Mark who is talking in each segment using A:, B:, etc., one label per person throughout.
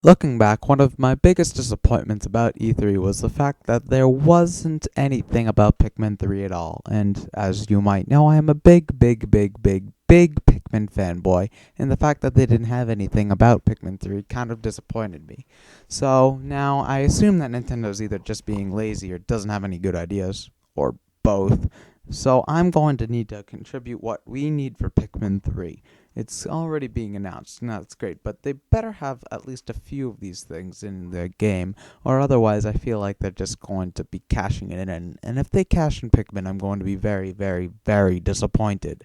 A: Looking back, one of my biggest disappointments about E3 was the fact that there wasn't anything about Pikmin 3 at all. And as you might know, I am a big Pikmin fanboy, and the fact that they didn't have anything about Pikmin 3 kind of disappointed me. So now I assume that Nintendo's either just being lazy or doesn't have any good ideas, or both. So I'm going to need to contribute what we need for Pikmin 3. It's already being announced, and that's great, but they better have at least a few of these things in their game, or otherwise I feel like they're just going to be cashing it in, and if they cash in Pikmin, I'm going to be very disappointed.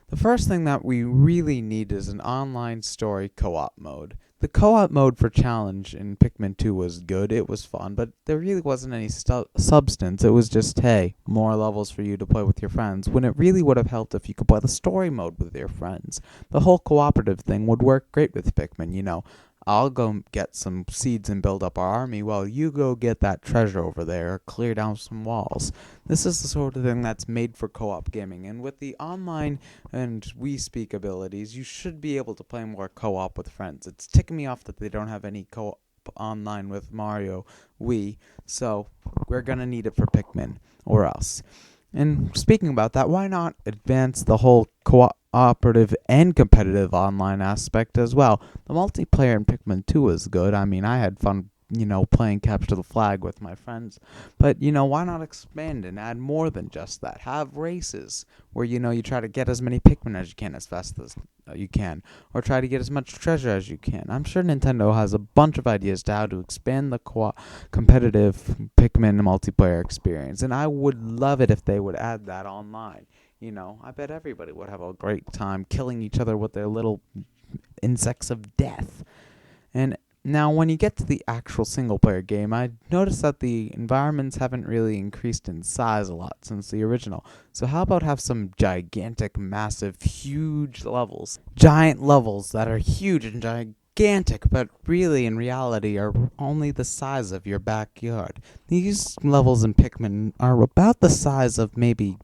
A: The first thing that we really need is an online story co-op mode. The co-op mode for Challenge in Pikmin 2 was good, it was fun, but there really wasn't any substance. It was just, hey, more levels for you to play with your friends, when it really would have helped if you could play the story mode with your friends. The whole cooperative thing would work great with Pikmin, I'll go get some seeds and build up our army while you go get that treasure over there or clear down some walls. This is the sort of thing that's made for co-op gaming, and with the online and We Speak abilities, you should be able to play more co-op with friends. It's ticking me off that they don't have any co-op online with Mario Wii, so we're gonna need it for Pikmin, or else. And speaking about that, why not advance the whole cooperative and competitive online aspect as well? The multiplayer in Pikmin 2 was good. I mean, I had fun, playing Capture the Flag with my friends. But, why not expand and add more than just that? Have races where, you try to get as many Pikmin as you can as fast as you can. Or try to get as much treasure as you can. I'm sure Nintendo has a bunch of ideas to how to expand the competitive Pikmin multiplayer experience. And I would love it if they would add that online. I bet everybody would have a great time killing each other with their little insects of death. And now, when you get to the actual single-player game, I noticed that the environments haven't really increased in size a lot since the original. So how about have some gigantic, massive, huge levels? Giant levels that are huge and gigantic, but really, in reality, are only the size of your backyard. These levels in Pikmin are about the size of maybe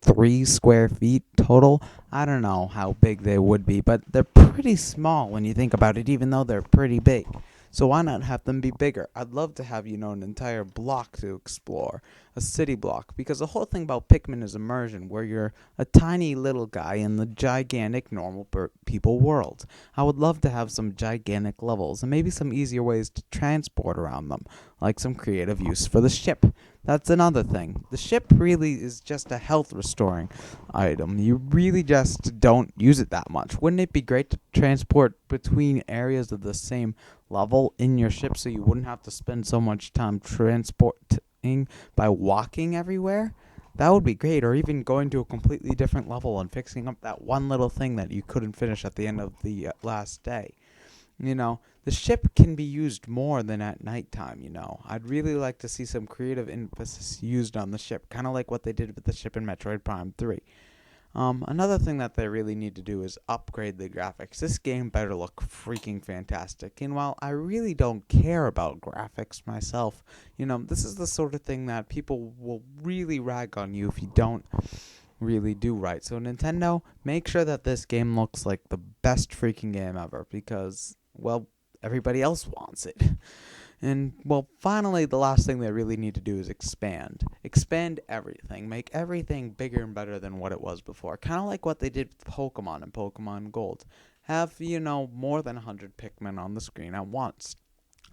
A: 3 square feet total. I don't know how big they would be, but they're pretty small when you think about it, even though they're pretty big. So why not have them be bigger? I'd love to have, an entire block to explore, a city block, because the whole thing about Pikmin is immersion, where you're a tiny little guy in the gigantic normal people world. I would love to have some gigantic levels, and maybe some easier ways to transport around them, like some creative use for the ship. That's another thing. The ship really is just a health restoring item. You really just don't use it that much. Wouldn't it be great to transport between areas of the same level in your ship so you wouldn't have to spend so much time transporting by walking everywhere? That would be great, or even going to a completely different level and fixing up that one little thing that you couldn't finish at the end of the last day. The ship can be used more than at nighttime, I'd really like to see some creative emphasis used on the ship, kind of like what they did with the ship in Metroid Prime 3. Another thing that they really need to do is upgrade the graphics. This game better look freaking fantastic. And while I really don't care about graphics myself, this is the sort of thing that people will really rag on you if you don't really do right. So Nintendo, make sure that this game looks like the best freaking game ever, because, well, everybody else wants it. And, well, finally, the last thing they really need to do is expand. Expand everything. Make everything bigger and better than what it was before. Kind of like what they did with Pokemon and Pokemon Gold. Have, more than 100 Pikmin on the screen at once.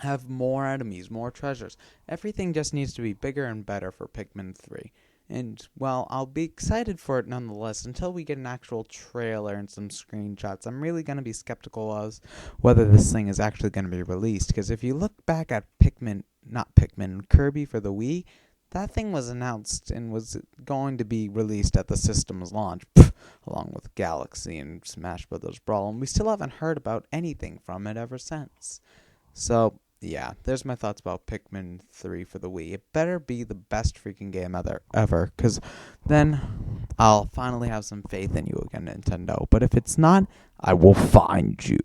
A: Have more enemies, more treasures. Everything just needs to be bigger and better for Pikmin 3. And, well, I'll be excited for it nonetheless until we get an actual trailer and some screenshots. I'm really going to be skeptical as whether this thing is actually going to be released. Because if you look back at Kirby for the Wii, that thing was announced and was going to be released at the system's launch, along with Galaxy and Smash Bros. Brawl. And we still haven't heard about anything from it ever since. So, yeah, there's my thoughts about Pikmin 3 for the Wii. It better be the best freaking game ever, because then I'll finally have some faith in you again, Nintendo. But if it's not, I will find you.